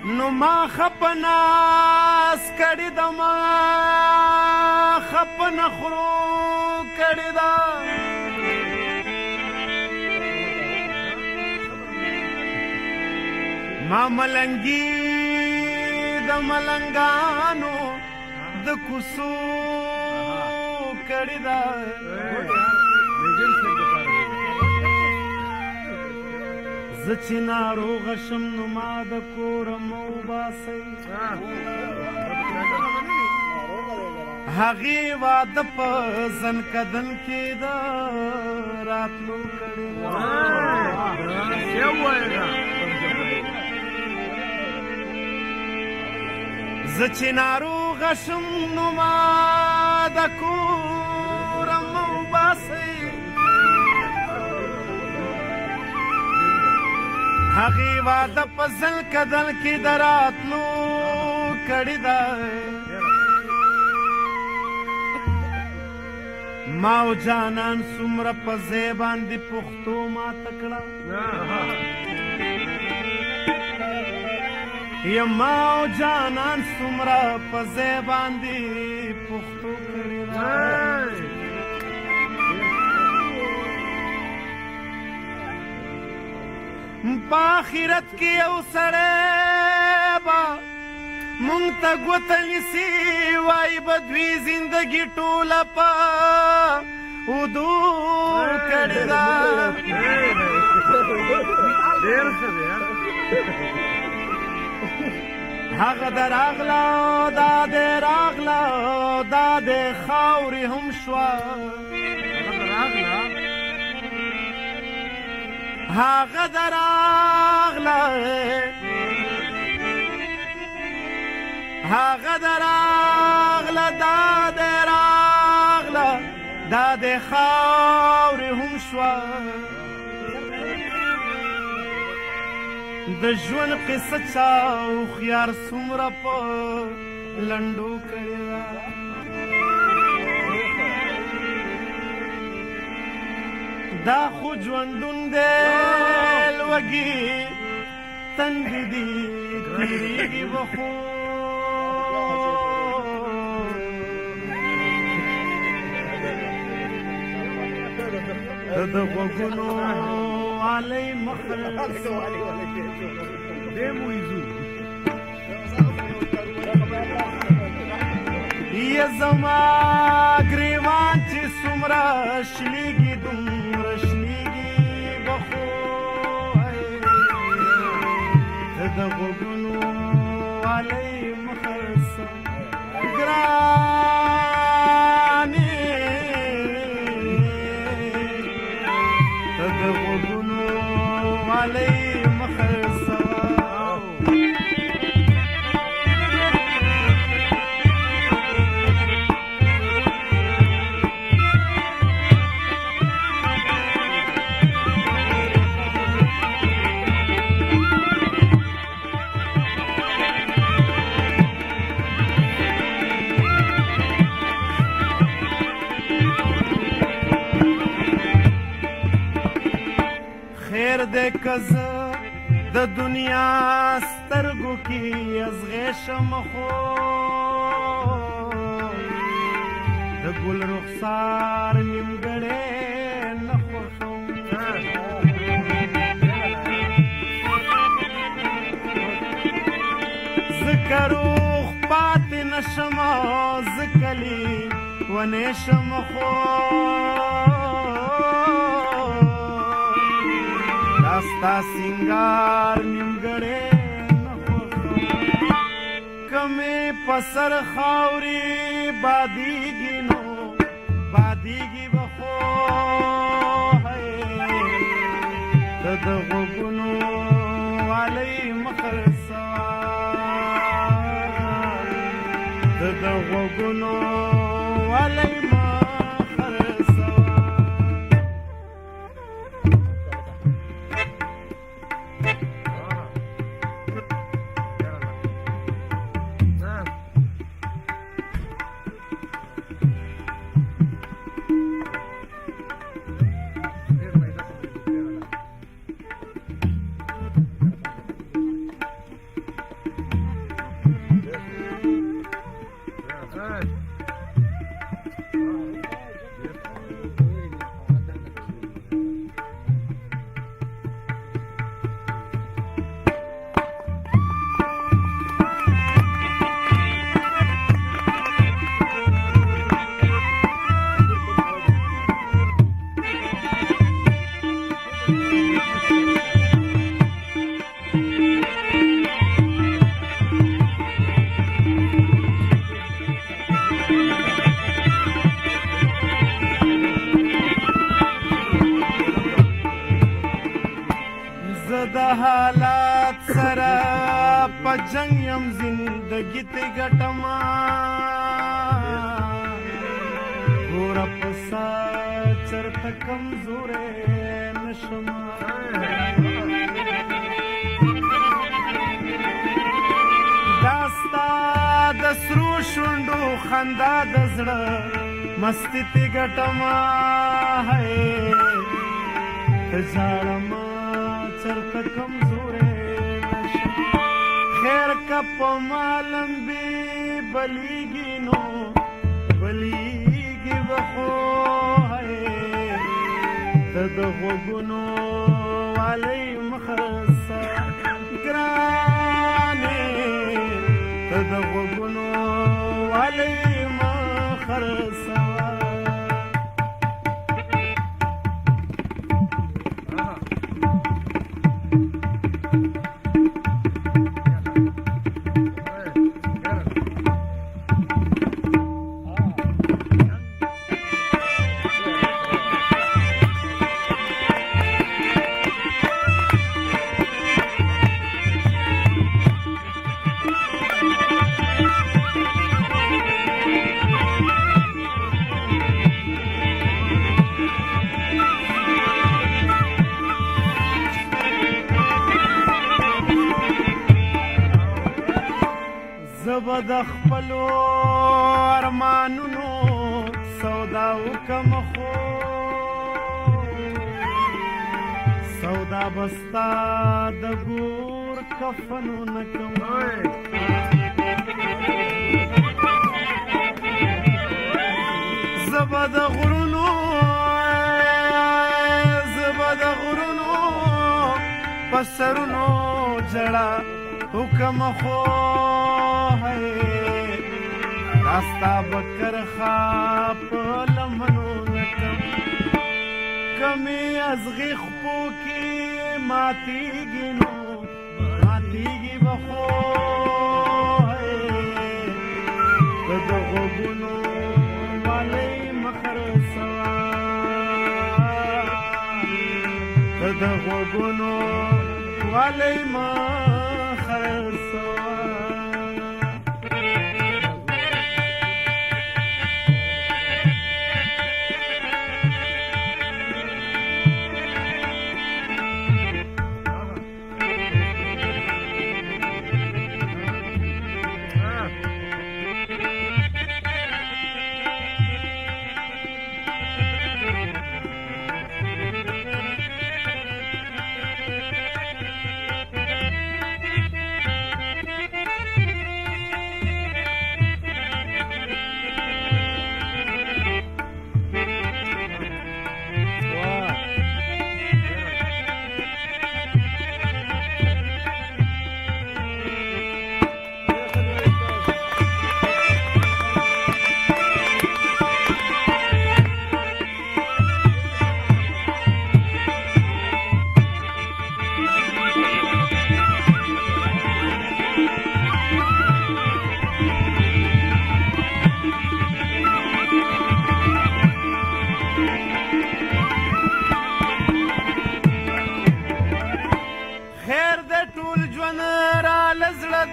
نو ما خپناس کړي د ما خپن خرو کړي دا ما ملنګي د ملنګانو د کوسو کړي دا زه چې ناروغه شم نو ما د کوره مه وباسئ هغې واده په زنکدن کې د راتلو کړې زه چې ناروغه شم نو ما د کوره مه وباسئ هغې واده په زنکدن کې د راتلو کړې ده ما او جانان څومره په ځای باندې پښتو ماته کړه یا ما او جانان څومره په ځای باندې پښتو کړې ده په آخرت کې یو سړی به مونږ ته ګوته نیسي وایي به دوی زندګي ټوله په اودو کړې ده هغه د راغله دا دی راغله دا دی خاورې هم شوه هغه د راغله هغه د راغله دا دی راغله دا دی خاورې هم شوه د ژوند قصه چا هوښیار څومره په لنډو کړې ده دا خو ژوندون دی لوږې تندې دي تېرېږي به خو د غوږونو والی مخلص یه زما ګریوان چې څومره شلېږي دومره شلېږي به خو د غوږونو والی مخلص ګرانې د غوږونو والی مخلص خیر دی که زه د دنیا سترګو کې ازغې شم خو د ګل رخسار نیمګړی نه خوښوم ځکه روغ پاتې نه شم زه کلي ونې شم خو ستا سینګار نیمګړی نه خوښوم که مې په سر خاورې بادېږي نو بادېږي به خو ته د غوږونو والی مخلصوه ته د غوږونو والی جنگ یم زندگی تی ګټما ګوره په سا چرته کمزوری نشما دا ستا د سرو شونډو خندا د زړه مستی تی ګټما ته ژاړما چرته کمزوری نشما خیر که په ما لمبې بلیږي نو بلیږي به خو ته د غوږونو والی مخرسه ګرانې ته د غوږونو والی مخرسه زبا د خپلو ارمانونو سودا وکم خو سودا بستا د ګور کفنو نکم زبا د غرونو پسرونو جړه حکم خو داستا بکر خواب لمنو نکم کمی از غیخپو کی ماتیگی نو ماتیگی بخو دو غبونو والی مخر سوا دو غبونو والی مخر سوا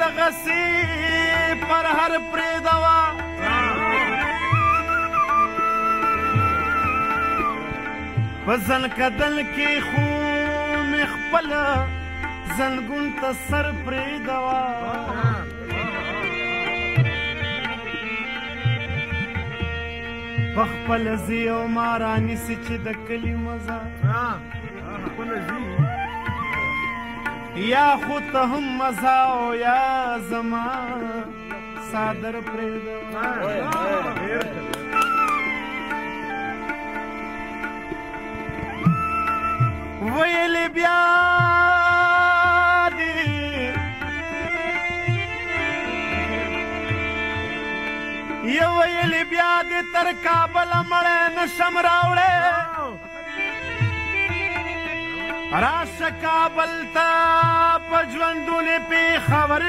دغسی پر هر پریدوا پزن کدن کی خون خپل زنگون تا سر پریدوا پخپل زیو مارانی سی چی دکلی مزا یا خود هم مزاو یا زمان صادر پریدو ویلی بیا دی یو ویلی بیا دی تر کابل مړی نشم راوړی راشه کابل ته په ژوندونې پېښور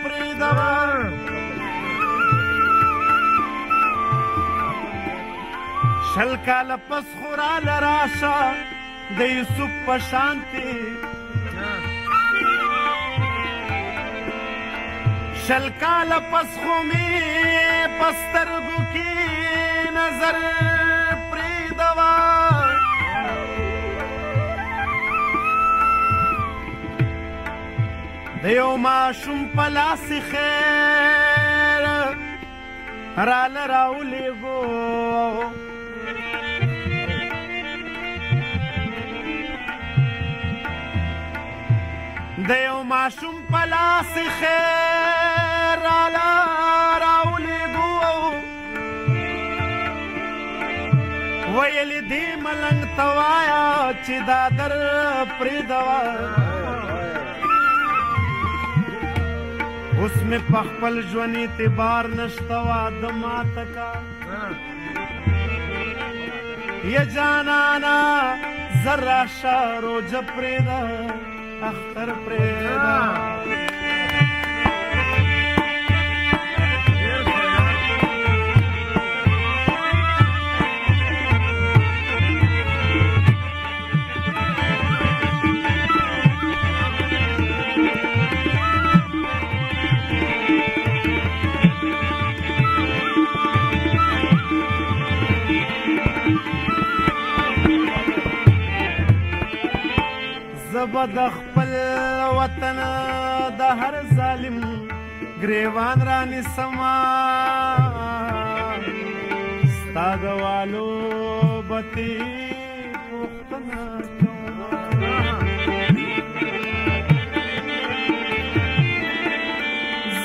پرېږدوه شل کاله پس خو راله راشه د یوسف په شانتې شل کاله پس خو مې په سترګو کې نظر پرېږدوه د یو ماشوم په لاسې خیر راله راولېږو د یو ماشوم په لاسې خیر راله راولېږو ویلې دې ملنګ ته وایه چې دا در پرېږدوه اوس مې په خپل ژوند اعتبار نشته واده ماته کا یا جانانا زر راشه روژه پرېږده اختر پرېږده زبا د خپل وطن د هر ظالم ګریوان رانیسما ستا د والو بتې پوښتنه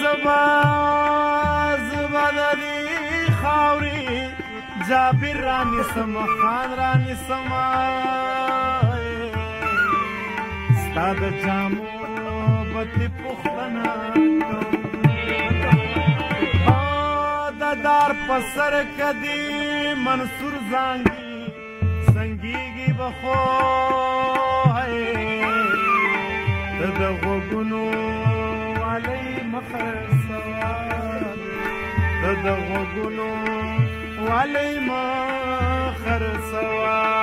زبا د دې خاورې جابر رانیسما خان رانیسما ستا د جامو بتې پوښتنه د دار په سر کدي منصور زانګي سنګيږي به خو د غوږونو والی مخر سوا د غوږونو والی مخر سوا